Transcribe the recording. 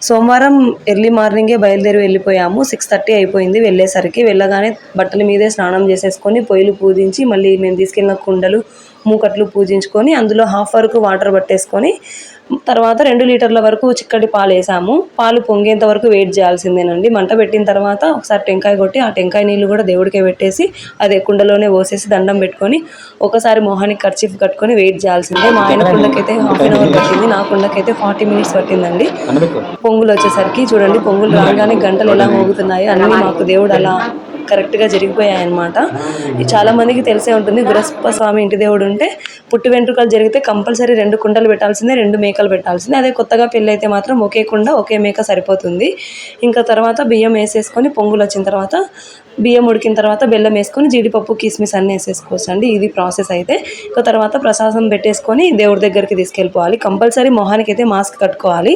సోమవారం ఎర్లీ మార్నింగే బయలుదేరి వెళ్ళిపోయాము. 6:30 అయిపోయింది వెళ్ళేసరికి. వెళ్ళగానే బట్టల మీదే స్నానం చేసేసుకొని పొయ్యిలు పూజించి మళ్ళీ మేము తీసుకెళ్ళిన కుండలు మూకట్లు పూజించుకొని అందులో హాఫ్ వరకు వాటర్ పట్టేసుకొని తర్వాత 2 లీటర్ల వరకు చిక్కటి పాలు వేసాము. పాలు పొంగేంత వరకు వెయిట్ చేయాల్సిందేనండి. మంట పెట్టిన తర్వాత ఒకసారి టెంకాయ కొట్టి ఆ టెంకాయ నీళ్ళు కూడా దేవుడికే పెట్టేసి అదే కుండలోనే పోసేసి దండం పెట్టుకొని ఒకసారి మొహానికి కర్చీఫ్ కట్టుకొని వెయిట్ చేయాల్సిందే. మా ఆయన కుండకైతే హాఫ్ అన్ అవర్ పట్టింది, నా కుండకైతే 40 మినిట్స్ పట్టిందండి. పొంగులు వచ్చేసరికి చూడండి, పొంగులు రాగానే గంటలు ఎలా మోగుతున్నాయి అన్నీ మాకు దేవుడు అలా కరెక్ట్గా జరిగిపోయాయి అన్నమాట. చాలా మందికి తెలిసే ఉంటుంది, గురప్ప స్వామి ఇంటి దేవుడు ఉంటే పుట్టి వెంట్రుకలు జరిగితే కంపల్సరీ 2 కుండలు పెట్టాల్సిందే, 2 మేకలు పెట్టాల్సిందే. అదే కొత్తగా పెళ్ళి అయితే మాత్రం ఒకే కుండ ఒకే మేక సరిపోతుంది. ఇంకా తర్వాత బియ్యం వేసేసుకొని పొంగులు వచ్చిన తర్వాత బియ్యం ఉడికిన తర్వాత బెల్లం వేసుకొని జీడిపప్పు కిస్మిస్ అన్నీ వేసేసుకోవచ్చు అండి. ఇది ప్రాసెస్ అయితే. ఇంకా తర్వాత ప్రసాదం పెట్టేసుకొని దేవుడి దగ్గరికి తీసుకెళ్ళిపోవాలి. కంపల్సరీ మొహానికి అయితే మాస్క్ కట్టుకోవాలి.